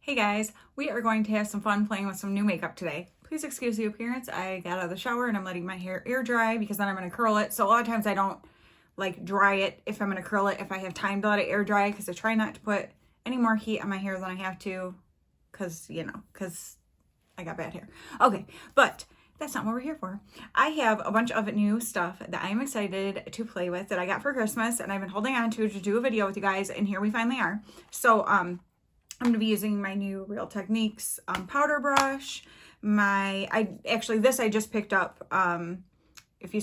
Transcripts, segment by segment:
Hey guys, we are going to have some fun playing with some new makeup today. Please excuse the appearance. I got out of the shower and I'm letting my hair air dry because then I'm going to curl it. So a lot of times I don't like dry it if I'm going to curl it if I have time to let it air dry, because I try not to put any more heat on my hair than I have to because I got bad hair. Okay, but that's not what we're here for. I have a bunch of new stuff that I'm excited to play with that I got for Christmas and I've been holding on to do a video with you guys, and here we finally are. So I'm going to be using my new Real Techniques powder brush. I just picked up. If you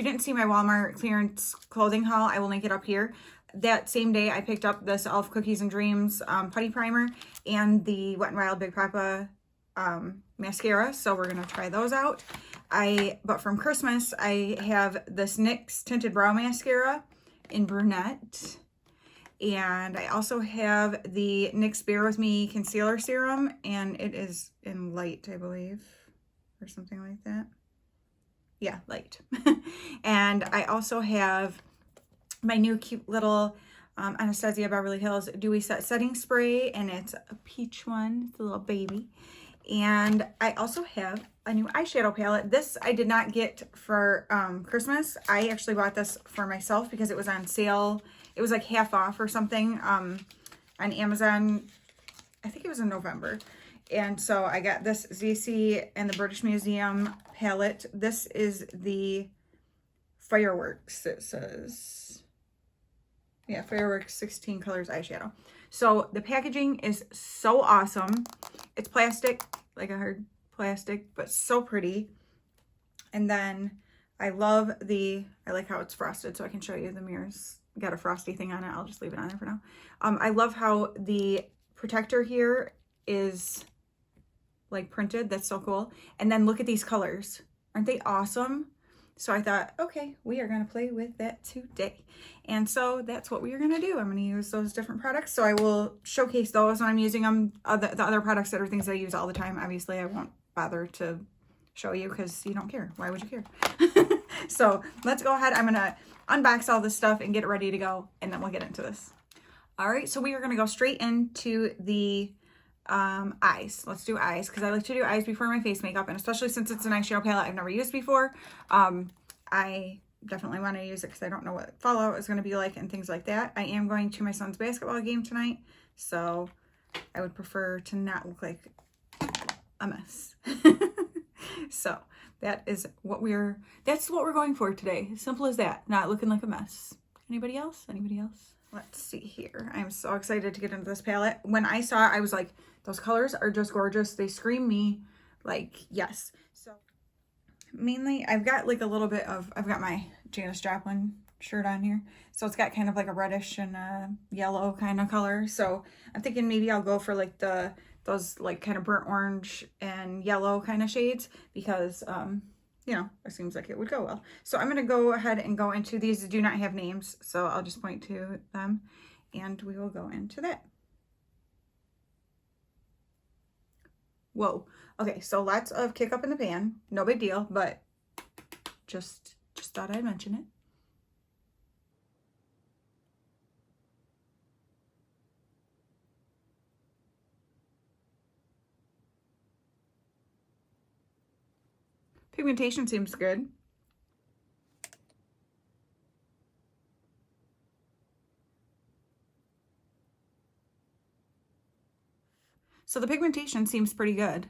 didn't see my Walmart clearance clothing haul, I will link it up here. That same day, I picked up this Elf Cookies and Dreams Putty Primer and the Wet n Wild Big Papa mascara. So we're going to try those out. But from Christmas, I have this NYX Tinted Brow Mascara in Brunette. And I also have the Nyx Bear with Me Concealer Serum, and it is in light, I believe, or something like that. Yeah, light. And I also have my new cute little Anastasia Beverly Hills Dewy Set Setting Spray, and it's a peach one. It's a little baby. And I also have a new eyeshadow palette. This I did not get for Christmas. I actually bought this for myself because it was on sale. It was like half off or something on Amazon. I think it was in November. And so I got this Zeesea and the British Museum palette. This is the Fireworks. It says, yeah, Fireworks 16 Colors eyeshadow. So the packaging is so awesome. It's plastic, like a hard plastic, but so pretty. And then I like how it's frosted, so I can show you the mirrors. Got a frosty thing on it. I'll just leave it on there for now. I love how the protector here is like printed. That's so cool. And then look at these colors. Aren't they awesome? So I thought, okay, we are going to play with that today. And so that's what we are going to do. I'm going to use those different products. So I will showcase those when I'm using them. The other products that are things I use all the time. Obviously, I won't bother to show you because you don't care. Why would you care? So let's go ahead. I'm going to unbox all this stuff and get it ready to go, and then we'll get into this. All right, so we are going to go straight into the eyes. Let's do eyes, because I like to do eyes before my face makeup, and especially since it's an eyeshadow palette I've never used before, I definitely want to use it because I don't know what fallout is going to be like and things like that. I am going to my son's basketball game tonight, so I would prefer to not look like a mess. So that's what we're going for today. Simple as that. Not looking like a mess. Anybody else? Anybody else? Let's see here. I'm so excited to get into this palette. When I saw it, I was like, those colors are just gorgeous. They scream me like, yes. So mainly I've got like a little bit of, I've got my Janis Joplin shirt on here. So it's got kind of like a reddish and a yellow kind of color. So I'm thinking maybe I'll go for like those like kind of burnt orange and yellow kind of shades because, it seems like it would go well. So I'm going to go ahead and go into these. Do not have names, so I'll just point to them and we will go into that. Whoa. Okay, so lots of kick up in the pan. No big deal, but just thought I'd mention it. Pigmentation seems good. So the pigmentation seems pretty good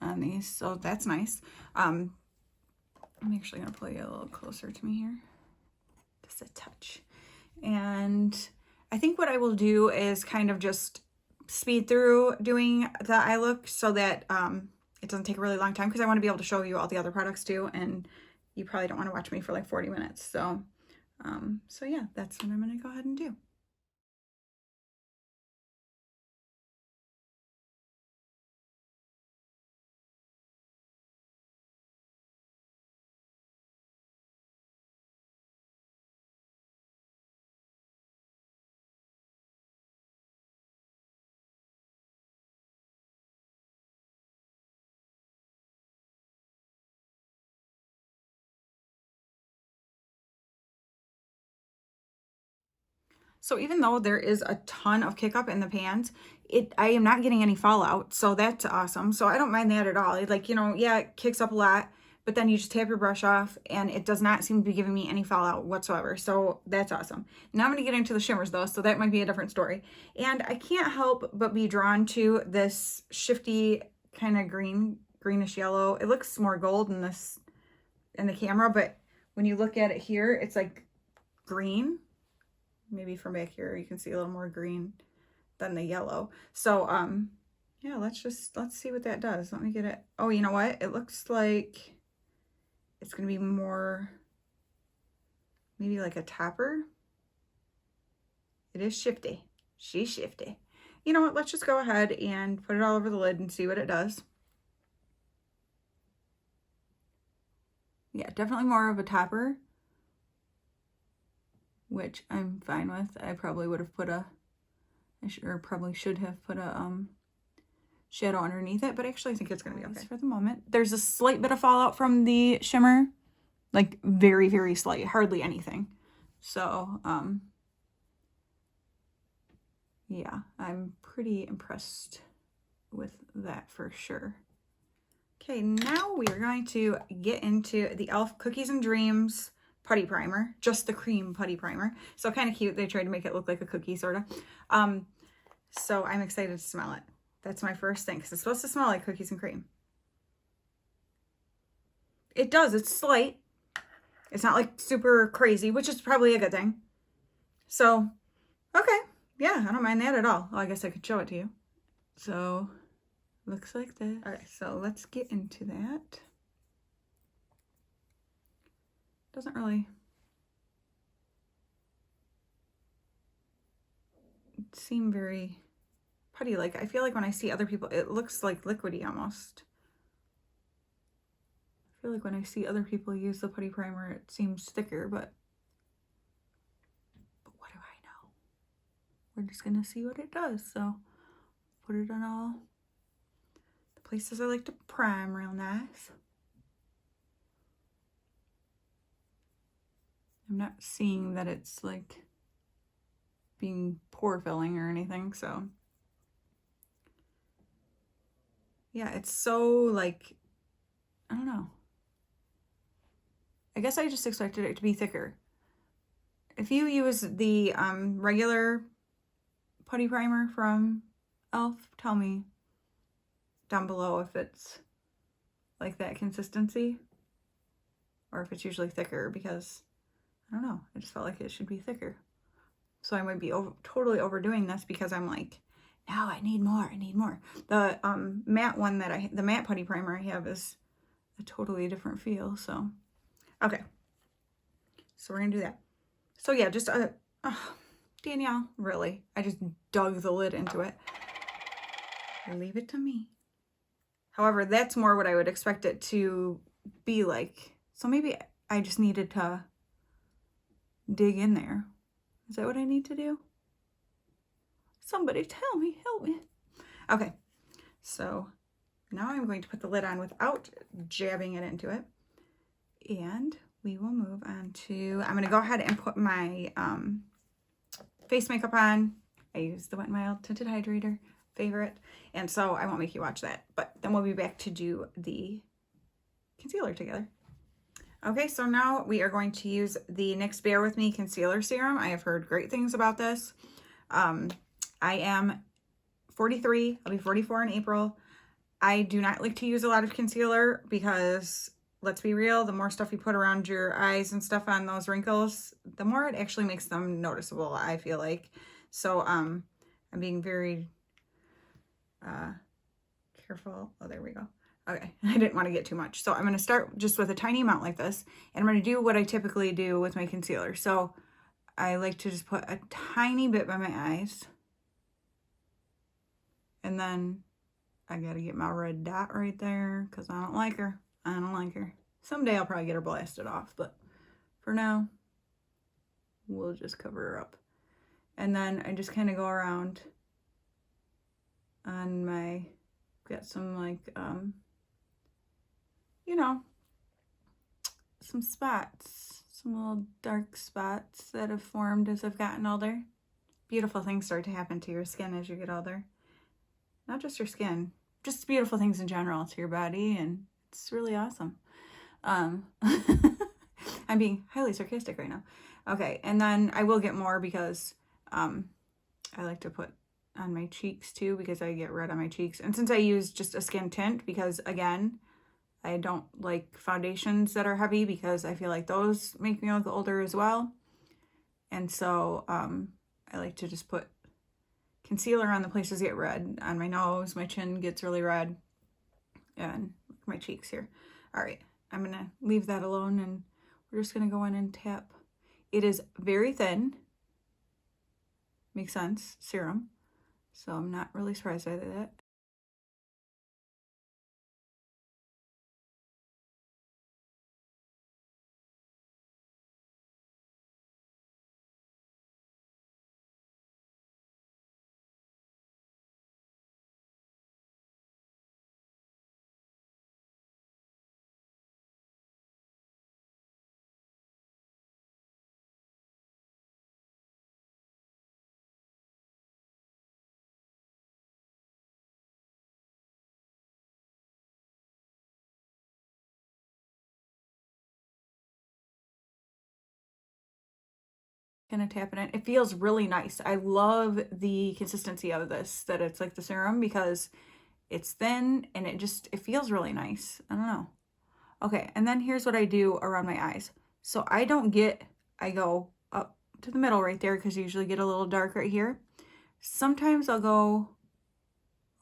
on these, so that's nice. I'm actually going to pull you a little closer to me here. Just a touch. And I think what I will do is kind of just speed through doing the eye look so that it doesn't take a really long time, because I want to be able to show you all the other products too, and you probably don't want to watch me for like 40 minutes. So, so yeah, that's what I'm going to go ahead and do. So even though there is a ton of kick up in the pans, I am not getting any fallout. So that's awesome. So I don't mind that at all. Like, you know, yeah, it kicks up a lot, but then you just tap your brush off and it does not seem to be giving me any fallout whatsoever. So that's awesome. Now I'm going to get into the shimmers though. So that might be a different story. And I can't help but be drawn to this shifty kind of greenish yellow. It looks more gold in the camera, but when you look at it here, it's like green. Maybe from back here you can see a little more green than the yellow. So yeah, let's see what that does. Let me get it. Oh, you know what? It looks like it's gonna be more maybe like a topper. It is shifty. She's shifty. You know what? Let's just go ahead and put it all over the lid and see what it does. Yeah, definitely more of a topper, which I'm fine with. I probably would have put probably should have put a shadow underneath it, but I actually think it's gonna be okay for the moment. There's a slight bit of fallout from the shimmer, like very, very slight, hardly anything. So, yeah, I'm pretty impressed with that for sure. Okay, now we are going to get into the e.l.f. Cookies and Dreams Putty Primer, just the cream putty primer. So kind of cute. They tried to make it look like a cookie, sort of. So I'm excited to smell it. That's my first thing, because it's supposed to smell like cookies and cream. It does. It's slight. It's not like super crazy, which is probably a good thing. So, okay. Yeah, I don't mind that at all. Well, I guess I could show it to you. So, looks like this. All right, so let's get into that. Doesn't really seem very putty-like. I feel like when I see other people, it looks like liquidy almost. I feel like when I see other people use the putty primer, it seems thicker, but what do I know? We're just gonna see what it does. So put it on all the places I like to prime real nice. I'm not seeing that it's like being pore filling or anything, so yeah, it's so like, I don't know. I guess I just expected it to be thicker. If you use the regular putty primer from e.l.f., tell me down below if it's like that consistency or if it's usually thicker, because I don't know, I just felt like it should be thicker. So I might be totally overdoing this because I'm like, now I need more, I need more. The matte one that the matte putty primer I have is a totally different feel, so. Okay, so we're gonna do that. So yeah, just, Danielle, really, I just dug the lid into it. Leave it to me. However, that's more what I would expect it to be like. So maybe I just needed to dig in there. Is that what I need to do? Somebody tell me, help me. Okay, so now I'm going to put the lid on without jabbing it into it. And we will move on to, I'm going to go ahead and put my face makeup on. I use the Wet n Wild Tinted Hydrator, favorite. And so I won't make you watch that, but then we'll be back to do the concealer together. Okay, so now we are going to use the NYX Bear with Me Concealer Serum. I have heard great things about this. I am 43. I'll be 44 in April. I do not like to use a lot of concealer because, let's be real, the more stuff you put around your eyes and stuff on those wrinkles, the more it actually makes them noticeable, I feel like. So I'm being very careful. Oh, there we go. Okay, I didn't want to get too much. So I'm going to start just with a tiny amount like this. And I'm going to do what I typically do with my concealer. So I like to just put a tiny bit by my eyes. And then I got to get my red dot right there because I don't like her. I don't like her. Someday I'll probably get her blasted off. But for now, we'll just cover her up. And then I just kind of go around on my, got some like, you know, some spots, some little dark spots that have formed as I've gotten older. beautiful things start to happen to your skin as you get older. Not just your skin, just beautiful things in general to your body, and it's really awesome. I'm being highly sarcastic right now. Okay, and then I will get more because I like to put on my cheeks too, because I get red on my cheeks. And since I use just a skin tint, because again, I don't like foundations that are heavy because I feel like those make me look older as well. And so I like to just put concealer on the places that get red. On my nose, my chin gets really red, and my cheeks here. All right, I'm gonna leave that alone, and we're just gonna go in and tap. It is very thin, makes sense, serum, so I'm not really surprised by that. Gonna tap it in. It feels really nice. I love the consistency of this, that it's like the serum, because it's thin and it feels really nice. I don't know. Okay, and then here's what I do around my eyes. So I go up to the middle right there, because you usually get a little dark right here. Sometimes I'll go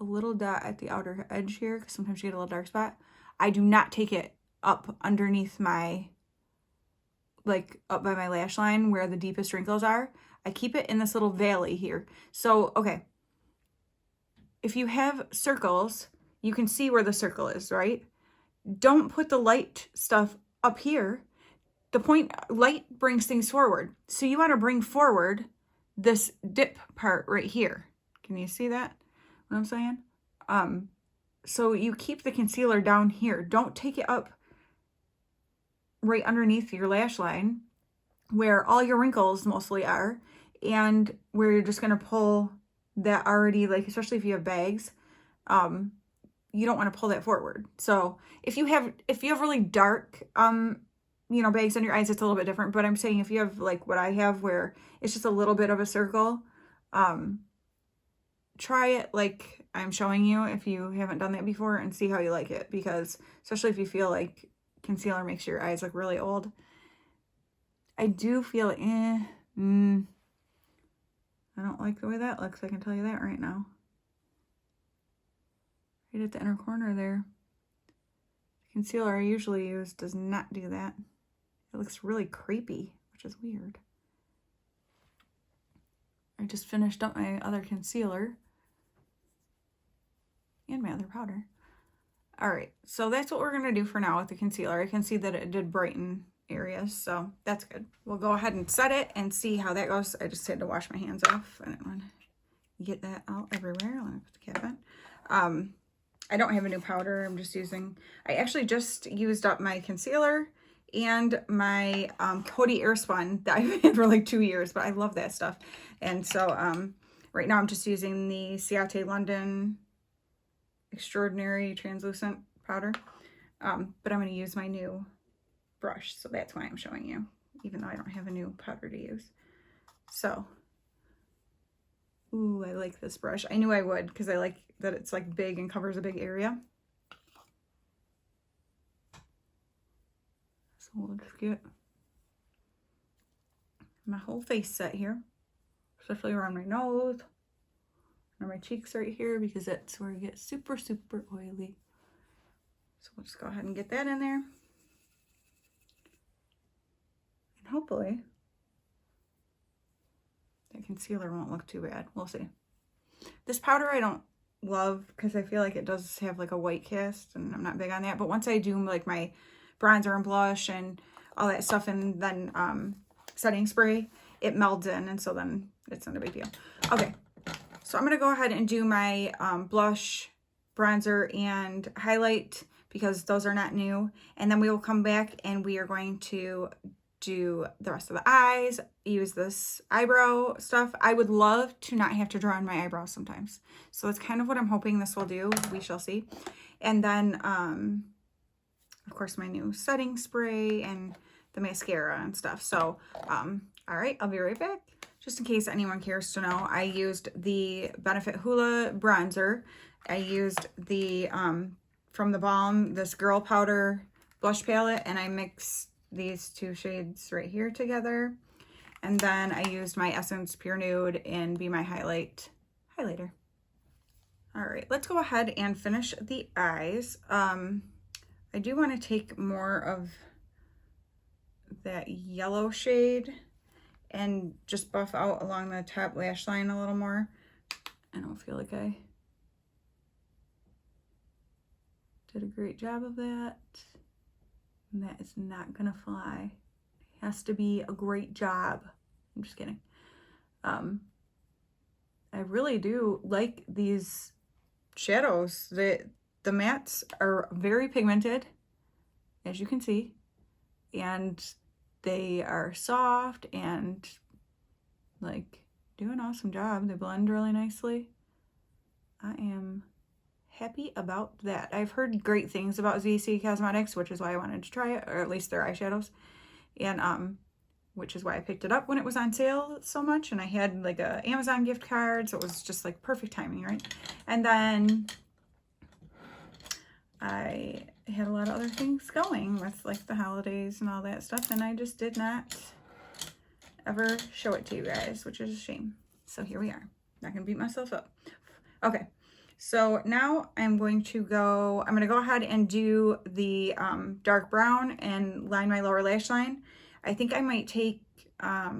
a little dot at the outer edge here, because sometimes you get a little dark spot. I do not take it up underneath my, like up by my lash line where the deepest wrinkles are. I keep it in this little valley here. So, okay, if you have circles, you can see where the circle is, right? Don't put the light stuff up here. The point, light brings things forward. So you want to bring forward this dip part right here. Can you see that? What I'm saying? So you keep the concealer down here. Don't take it up right underneath your lash line where all your wrinkles mostly are, and where you're just going to pull that already, like, especially if you have bags, you don't want to pull that forward. So if you have really dark, you know, bags on your eyes, it's a little bit different. But I'm saying if you have like what I have, where it's just a little bit of a circle, try it like I'm showing you if you haven't done that before, and see how you like it. Because especially if you feel like concealer makes your eyes look really old, I do feel I don't like the way that looks. I can tell you that right now. Right at the inner corner there. The concealer I usually use does not do that. It looks really creepy, which is weird. I just finished up my other concealer and my other powder. All right, so that's what we're gonna do for now with the concealer. I can see that it did brighten areas, so that's good. We'll go ahead and set it and see how that goes. I just had to wash my hands off. I didn't want to get that out everywhere. Let me put the cap on. I don't have a new powder. I actually just used up my concealer and my Coty Airspun that I've had for like 2 years, but I love that stuff. And so right now I'm just using the Ciate London Extraordinary Translucent powder. But I'm going to use my new brush, so that's why I'm showing you, even though I don't have a new powder to use. So, ooh, I like this brush. I knew I would, because I like that it's like big and covers a big area. So we'll just get my whole face set here, especially around my nose and my cheeks right here, because that's where it gets super, super oily. So we'll just go ahead and get that in there. And hopefully that concealer won't look too bad. We'll see. This powder I don't love, because I feel like it does have like a white cast, and I'm not big on that. But once I do like my bronzer and blush and all that stuff, and then setting spray, it melds in, and so then it's not a big deal. Okay, so I'm going to go ahead and do my blush, bronzer, and highlight, because those are not new. And then we will come back and we are going to do the rest of the eyes, use this eyebrow stuff. I would love to not have to draw on my eyebrows sometimes. So that's kind of what I'm hoping this will do. We shall see. And then, of course, my new setting spray and the mascara and stuff. So, all right, I'll be right back. Just in case anyone cares to know, I used the Benefit Hoola bronzer. I used the, from the Balm, this Girl Powder blush palette, and I mixed these two shades right here together. And then I used my Essence Pure Nude in Be My highlighter. All right, let's go ahead and finish the eyes. I do want to take more of that yellow shade and just buff out along the top lash line a little more. I don't feel like I did a great job of that. And that is not gonna fly. It has to be a great job. I'm just kidding. I really do like these shadows. The mattes are very pigmented, as you can see, and they are soft and like do an awesome job. They blend really nicely. I am happy about that. I've heard great things about Zeesea Cosmetics, which is why I wanted to try it, or at least their eyeshadows, and which is why I picked it up when it was on sale so much, and I had like a Amazon gift card, so it was just like perfect timing, right? And then I had a lot of other things going with like the holidays and all that stuff, and I just did not ever show it to you guys, which is a shame. So here we are. Not gonna beat myself up. Okay, so now I'm going to go ahead and do the dark brown and line my lower lash line. I think I might take, I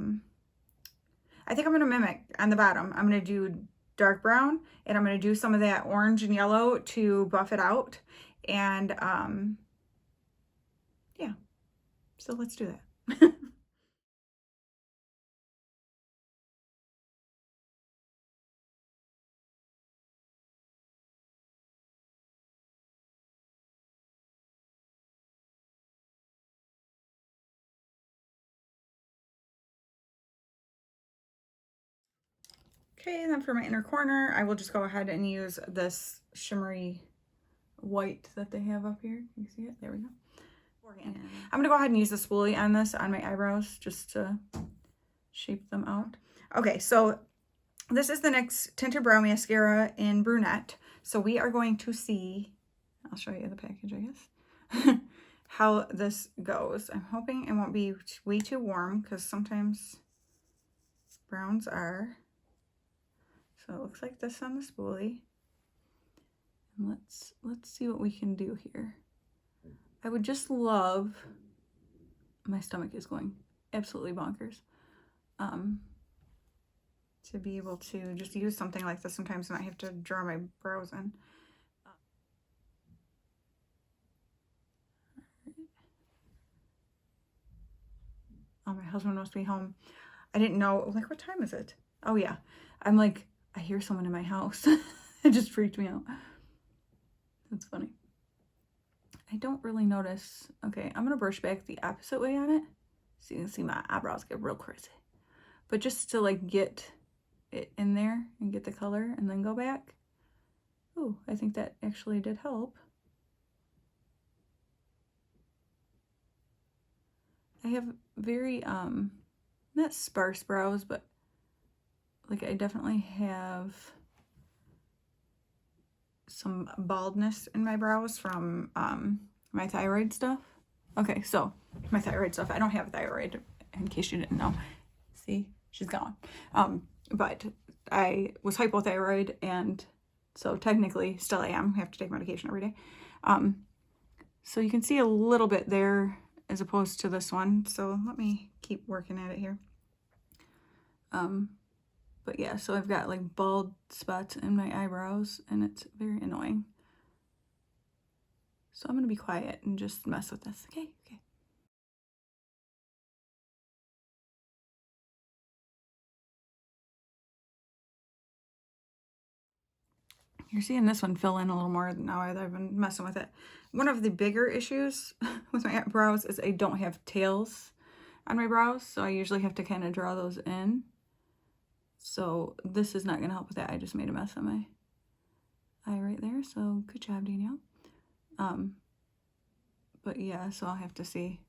think I'm gonna mimic on the bottom. I'm gonna do dark brown, and I'm gonna do some of that orange and yellow to buff it out. And yeah, so let's do that. Okay, and then for my inner corner, I will just go ahead and use this shimmery white that they have up here. Can you see it? There we go. I'm gonna go ahead and use the spoolie on this on my eyebrows just to shape them out. Okay, so this is the NYX Tinted Brow Mascara in Brunette. So we are going to see, I'll show you the package, I guess, how this goes. I'm hoping it won't be way too warm, because sometimes browns are. So it looks like this on the spoolie. And let's see what we can do here. I would just love, my stomach is going absolutely bonkers, to be able to just use something like this sometimes and not have to draw my brows in. Oh, my husband must be home. I didn't know, like, what time is it? Oh yeah, I'm like, I hear someone in my house. It just freaked me out. That's funny. I don't really notice. Okay, I'm gonna brush back the opposite way on it so you can see my eyebrows get real crazy. But just to like get it in there and get the color and then go back. Oh, I think that actually did help. I have very, not sparse brows, but like I definitely have some baldness in my brows from my thyroid stuff. Okay, so my thyroid stuff. I don't have a thyroid, in case you didn't know. See, she's gone. But I was hypothyroid, and so technically still I am. I have to take medication every day. So you can see a little bit there as opposed to this one. So let me keep working at it here. But yeah, so I've got like bald spots in my eyebrows, and it's very annoying. So I'm gonna be quiet and just mess with this. Okay. You're seeing this one fill in a little more now that I've been messing with it. One of the bigger issues with my brows is I don't have tails on my brows, so I usually have to kind of draw those in. So this is not going to help with that. I just made a mess on my eye right there, so good job, Danielle. But yeah, so I'll have to see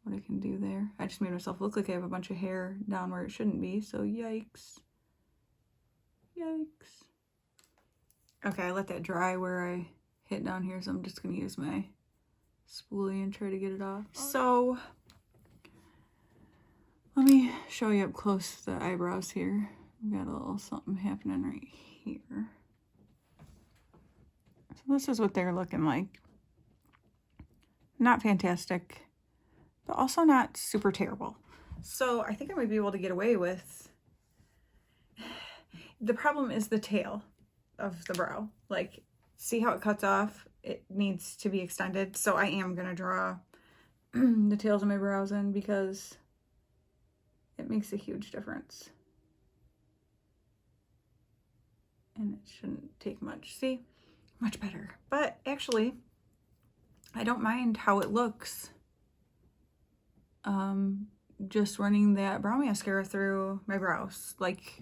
what I can do there. I just made myself look like I have a bunch of hair down where it shouldn't be, so yikes. Yikes. Okay, I let that dry where I hit down here, so I'm just going to use my spoolie and try to get it off. So let me show you up close the eyebrows here. We've got a little something happening right here. So this is what they're looking like. Not fantastic, but also not super terrible. So I think I might be able to get away with. The problem is the tail of the brow. Like, see how it cuts off? It needs to be extended. So I am going to draw the tails of my brows in because it makes a huge difference. And it shouldn't take much. See? Much better. But actually, I don't mind how it looks. Just running that brow mascara through my brows. Like,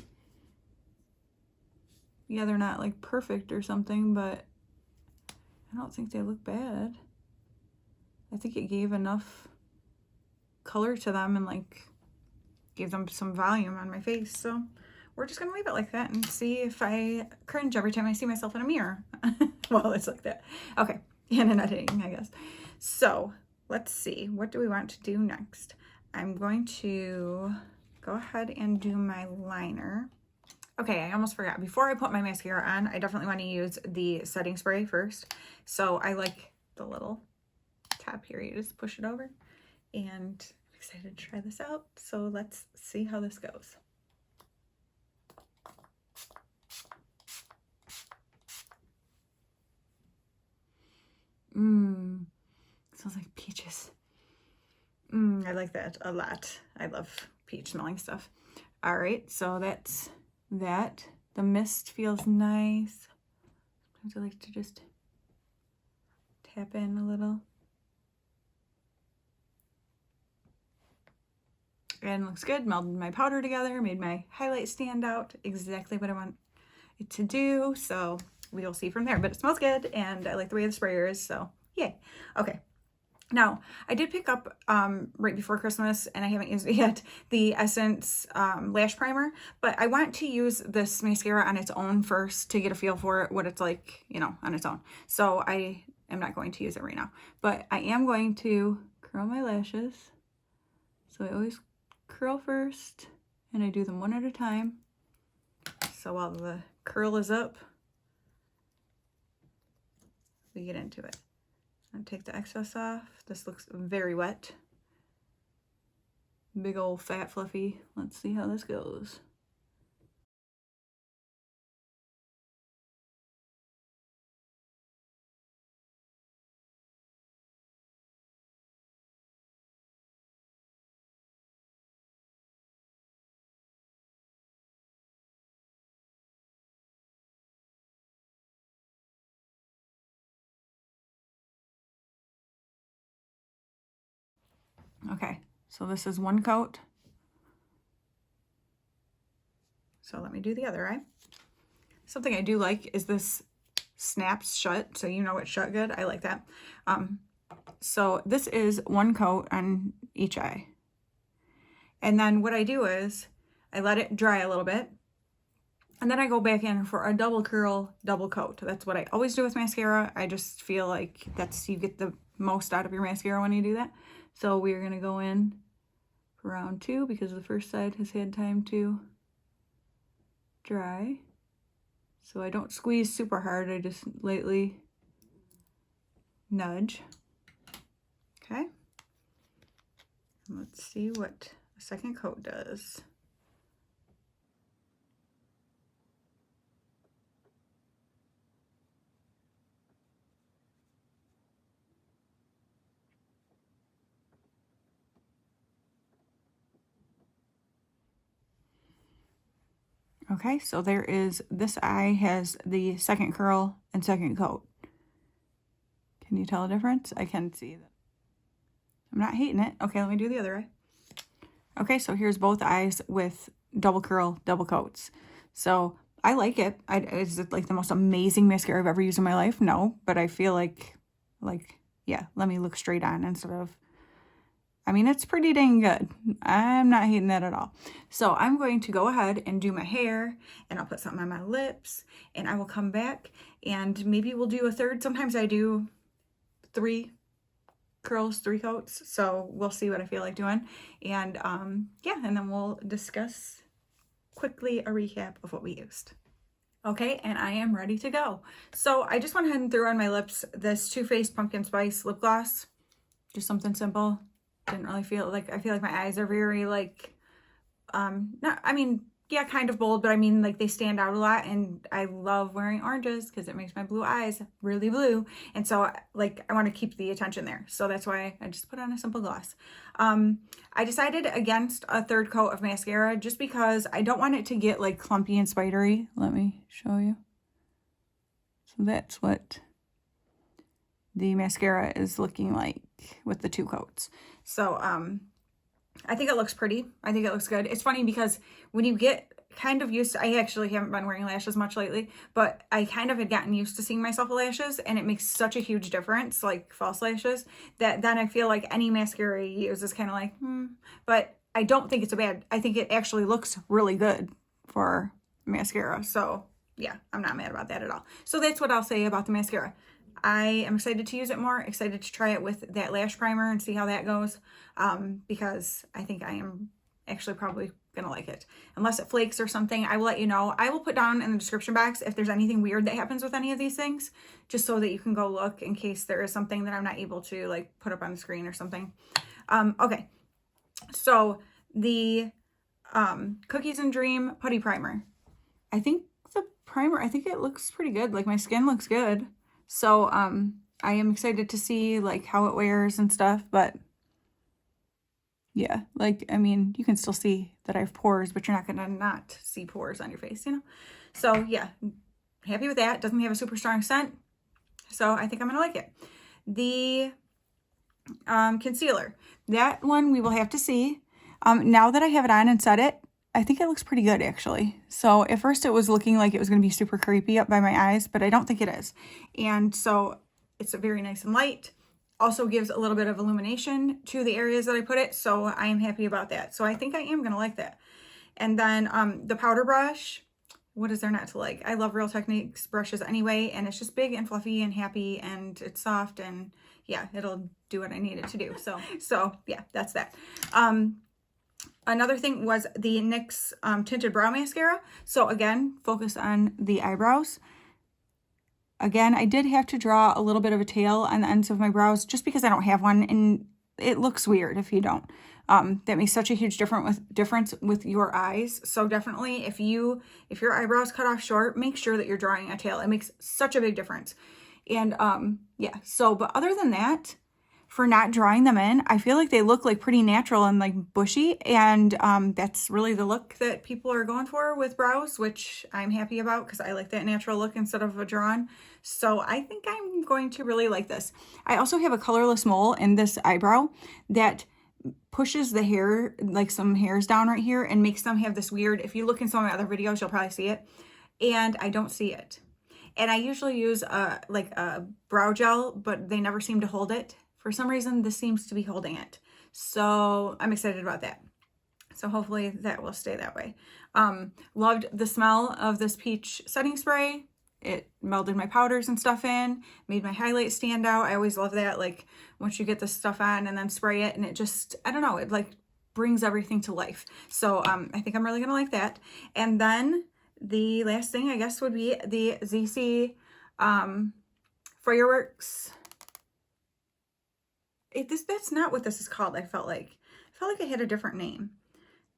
yeah, they're not like perfect or something, but I don't think they look bad. I think it gave enough color to them and like gave them some volume on my face. So we're just gonna leave it like that and see if I cringe every time I see myself in a mirror. Well, it's like that. Okay, and in editing, I guess. So let's see, what do we want to do next? I'm going to go ahead and do my liner. Okay, I almost forgot. Before I put my mascara on, I definitely want to use the setting spray first. So I like the little top here. You just push it over. And I'm excited to try this out. So let's see how this goes. Smells like peaches. I like that a lot. I love peach smelling stuff. All right, so that's that. The mist feels nice. Sometimes I like to just tap in a little. And looks good. Melded my powder together, made my highlight stand out. Exactly what I want it to do. So we will see from there. But it smells good, and I like the way the sprayer is. So yay. Okay. Now, I did pick up right before Christmas, and I haven't used it yet, the Essence Lash Primer, but I want to use this mascara on its own first to get a feel for it, what it's like, you know, on its own. So I am not going to use it right now, but I am going to curl my lashes. So I always curl first, and I do them one at a time. So while the curl is up, we get into it. And take the excess off. This looks very wet. Big old fat fluffy. Let's see how this goes. Okay, so this is one coat. So let me do the other eye. Something I do like is this snaps shut, so you know it's shut good. I like that. So this is one coat on each eye. And then what I do is I let it dry a little bit, and then I go back in for a double curl, double coat. That's what I always do with mascara. I just feel like you get the most out of your mascara when you do that. So we're going to go in for round 2 because the first side has had time to dry. So I don't squeeze super hard. I just lightly nudge. Okay. Let's see what a second coat does. Okay, so there is, this eye has the second curl and second coat. Can you tell a difference? I can see that. I'm not hating it. Okay, let me do the other eye. Okay, so here's both eyes with double curl, double coats. So I like it. Is it like the most amazing mascara I've ever used in my life? No, but I feel like, yeah, let me look straight on instead of, I mean, it's pretty dang good. I'm not hating that at all. So I'm going to go ahead and do my hair, and I'll put something on my lips, and I will come back and maybe we'll do a third. Sometimes I do 3 curls, 3 coats. So we'll see what I feel like doing. And yeah, and then we'll discuss quickly a recap of what we used. Okay, and I am ready to go. So I just went ahead and threw on my lips this Too Faced Pumpkin Spice lip gloss. Just something simple. Didn't really feel like, I feel like my eyes are very like, not, I mean, yeah, kind of bold, but I mean, like, they stand out a lot, and I love wearing oranges because it makes my blue eyes really blue, and so, like, I want to keep the attention there, so that's why I just put on a simple gloss. I decided against a third coat of mascara just because I don't want it to get, like, clumpy and spidery. Let me show you. So that's what the mascara is looking like with the 2 coats. So, I think it looks pretty. I think it looks good. It's funny because when you get kind of used to, I actually haven't been wearing lashes much lately, but I kind of had gotten used to seeing myself with lashes, and it makes such a huge difference, like false lashes, that then I feel like any mascara you use is kind of like, but I don't think it's a bad, I think it actually looks really good for mascara. So yeah, I'm not mad about that at all. So that's what I'll say about the mascara. I am excited to use it more, excited to try it with that lash primer and see how that goes, because I think I am actually probably gonna like it. Unless it flakes or something, I will let you know. I will put down in the description box if there's anything weird that happens with any of these things, just so that you can go look in case there is something that I'm not able to like put up on the screen or something. Okay, so the Cookies and Dream Putty Primer. I think the primer, I think it looks pretty good. Like, my skin looks good. So, I am excited to see, like, how it wears and stuff, but yeah, like, I mean, you can still see that I have pores, but you're not gonna not see pores on your face, you know? So, yeah, happy with that. Doesn't have a super strong scent, so I think I'm gonna like it. The concealer, that one we will have to see. Now that I have it on and set it, I think it looks pretty good, actually. So at first it was looking like it was going to be super creepy up by my eyes, but I don't think it is. And so it's very nice and light. Also gives a little bit of illumination to the areas that I put it. So I am happy about that. So I think I am going to like that. And then the powder brush, what is there not to like? I love Real Techniques brushes anyway. And it's just big and fluffy and happy, and it's soft, and yeah, it'll do what I need it to do. So yeah, that's that. Another thing was the NYX Tinted Brow Mascara. So again, focus on the eyebrows. Again, I did have to draw a little bit of a tail on the ends of my brows just because I don't have one, and it looks weird if you don't. That makes such a huge difference with your eyes. So definitely, if your eyebrows cut off short, make sure that you're drawing a tail. It makes such a big difference. And yeah, so, but other than that, for not drawing them in, I feel like they look like pretty natural and like bushy, and that's really the look that people are going for with brows, which I'm happy about because I like that natural look instead of a drawn. So I think I'm going to really like this. I also have a colorless mole in this eyebrow that pushes the hair, like some hairs down right here, and makes them have this weird, if you look in some of my other videos, you'll probably see it, and I don't see it. And I usually use like a brow gel, but they never seem to hold it. For some reason, this seems to be holding it. So I'm excited about that. So hopefully that will stay that way. Loved the smell of this peach setting spray. It melded my powders and stuff in, made my highlight stand out. I always love that, like, once you get this stuff on and then spray it, and it just, I don't know, it like brings everything to life. So I think I'm really gonna like that. And then the last thing, I guess, would be the Zeesea Fireworks. That's not what this is called. I felt like it had a different name.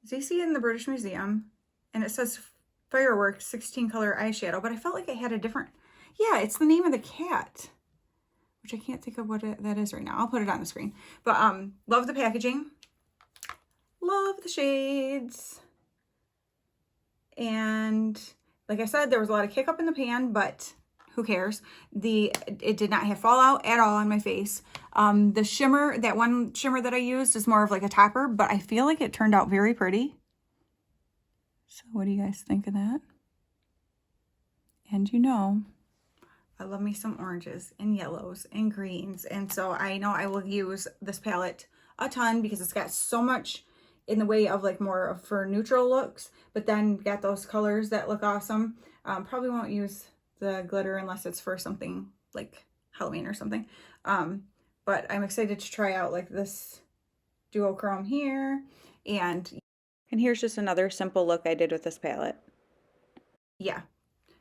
Zeesea in the British Museum, and it says Fireworks 16 color eyeshadow, but I felt like it had a different, yeah, it's the name of the cat, which I can't think of what that is right now. I'll put it on the screen. But love the packaging, love the shades, and like I said, there was a lot of kick up in the pan, but who cares? It did not have fallout at all on my face. The shimmer, that one shimmer that I used is more of like a topper, but I feel like it turned out very pretty. So what do you guys think of that? And you know, I love me some oranges and yellows and greens. And so I know I will use this palette a ton because it's got so much in the way of like more of for neutral looks, but then got those colors that look awesome. Probably won't use the glitter unless it's for something like Halloween or something. But I'm excited to try out like this duochrome here. And here's just another simple look I did with this palette. Yeah.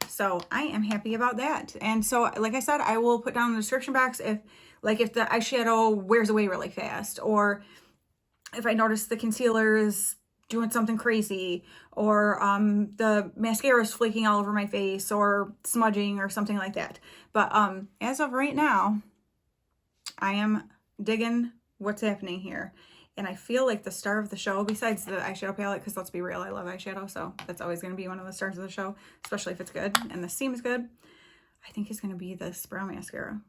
So I am happy about that. And so, like I said, I will put down in the description box if the eyeshadow wears away really fast, or if I notice the concealer is doing something crazy, or the mascara is flaking all over my face, or smudging or something like that. But as of right now, I am digging what's happening here. And I feel like the star of the show, besides the eyeshadow palette, because let's be real, I love eyeshadow, so that's always going to be one of the stars of the show, especially if it's good and the seam's good, I think it's going to be this brow mascara.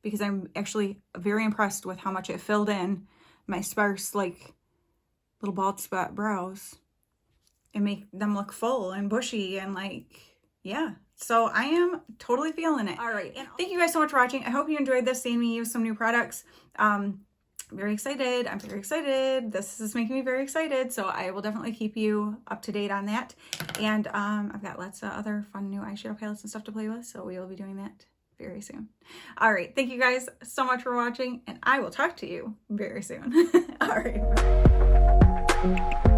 Because I'm actually very impressed with how much it filled in my sparse, like, little bald spot brows and make them look full and bushy and, like, yeah. So I am totally feeling it. All right. And thank you guys so much for watching. I hope you enjoyed this, seeing me use some new products. Very excited. I'm very excited. This is making me very excited. So I will definitely keep you up to date on that. And I've got lots of other fun new eyeshadow palettes and stuff to play with. So we will be doing that very soon. All right. Thank you guys so much for watching, and I will talk to you very soon. All right. Bye.